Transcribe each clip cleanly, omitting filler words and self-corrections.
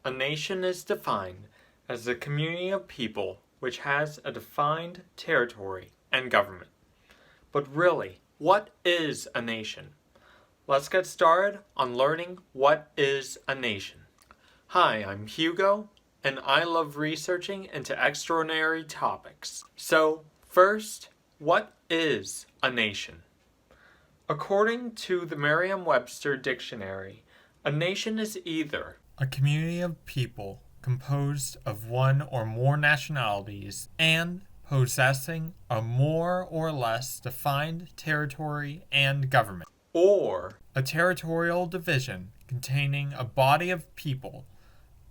a nation is defined as a community of people which has a defined territory and government. But really, what is a nation? Let's get started on learning what is a nation. Hi, I'm Hugo, and I love researching into extraordinary topics. So, first, what is a nation? According to the Merriam-Webster dictionary, a nation is either a community of people composed of one or more nationalities and possessing a more or less defined territory and government, or a territorial division containing a body of people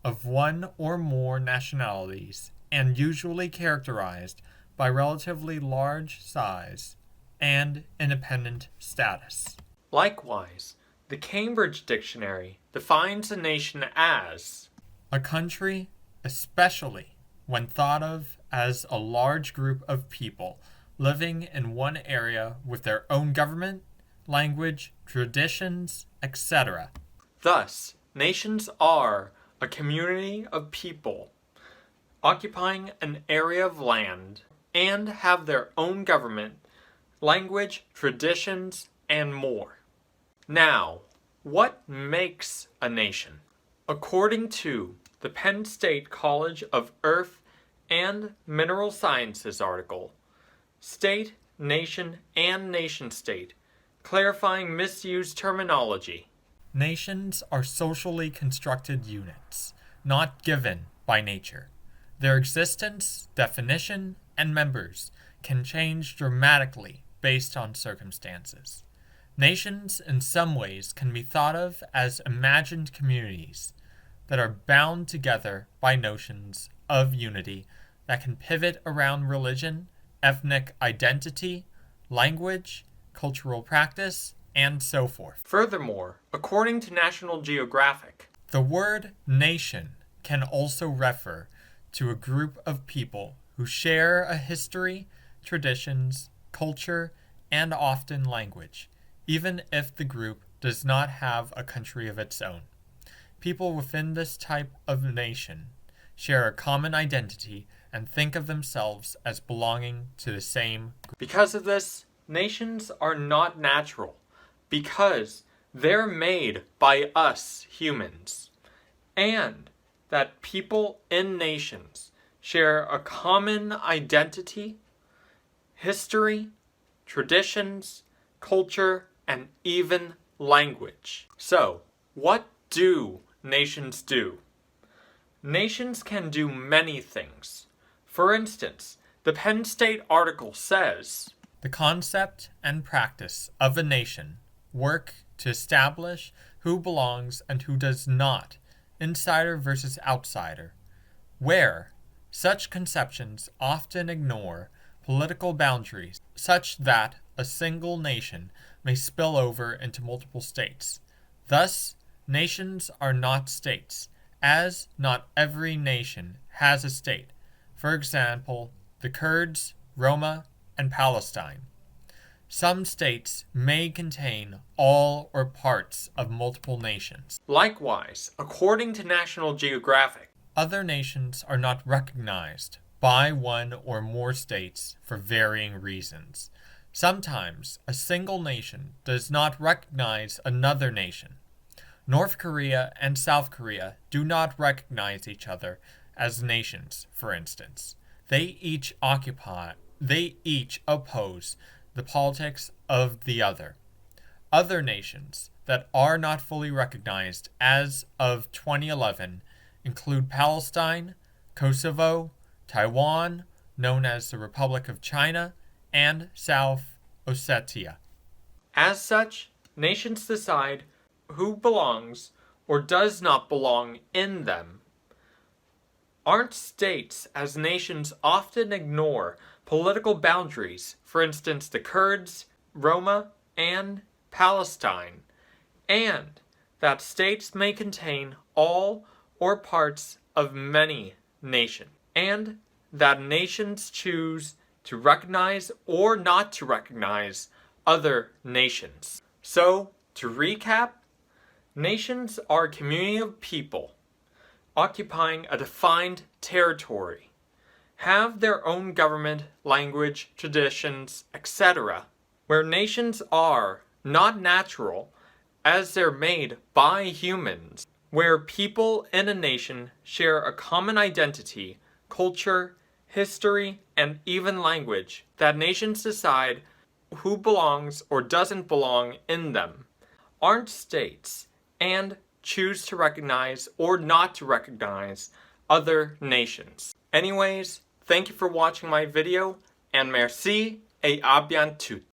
of one or more nationalities and usually characterized by relatively large size and independent status. Likewise, the Cambridge Dictionary defines a nation as a country, especially when thought of as a large group of people living in one area with their own government, language, traditions, etc. Thus, nations are a community of people occupying an area of land and have their own government, language, traditions, and more. Now, what makes a nation? According to the Penn State College of Earth and Mineral Sciences article, State, Nation, and Nation-State, clarifying misused terminology. Nations are socially constructed units, not given by nature. Their existence, definition, and members can change dramatically based on circumstances. Nations, in some ways, can be thought of as imagined communities that are bound together by notions of unity that can pivot around religion, ethnic identity, language, cultural practice, and so forth. Furthermore, according to National Geographic, the word nation can also refer to a group of people who share a history, traditions, culture, and often language, even if the group does not have a country of its own. People within this type of nation share a common identity and think of themselves as belonging to the same group. Because of this, nations are not natural, because they're made by us humans, and that people in nations share a common identity, history, traditions, culture, and even language. So, what do nations do? Nations can do many things. For instance, the Penn State article says, the concept and practice of a nation work to establish who belongs and who does not, insider versus outsider, where such conceptions often ignore political boundaries such that a single nation may spill over into multiple states. Thus, nations are not states, as not every nation has a state. For example, the Kurds, Roma, and Palestine. Some states may contain all or parts of multiple nations. Likewise, according to National Geographic, other nations are not recognized by one or more states for varying reasons. Sometimes a single nation does not recognize another nation. North Korea and South Korea do not recognize each other as nations, for instance. They each oppose the politics of the other. Other nations that are not fully recognized as of 2011 include Palestine, Kosovo, Taiwan, known as the Republic of China, and South Ossetia. As such, nations decide who belongs or does not belong in them. Aren't states, as nations often ignore political boundaries, for instance the Kurds, Roma, and Palestine, and that states may contain all or parts of many nations, and that nations choose to recognize or not to recognize other nations. So, to recap, nations are a community of people occupying a defined territory, have their own government, language, traditions, etc., where nations are not natural as they're made by humans, where people in a nation share a common identity, culture, history, and even language, that nations decide who belongs or doesn't belong in them, aren't states, and choose to recognize or not to recognize other nations. Anyways, thank you for watching my video, and merci et à bientôt.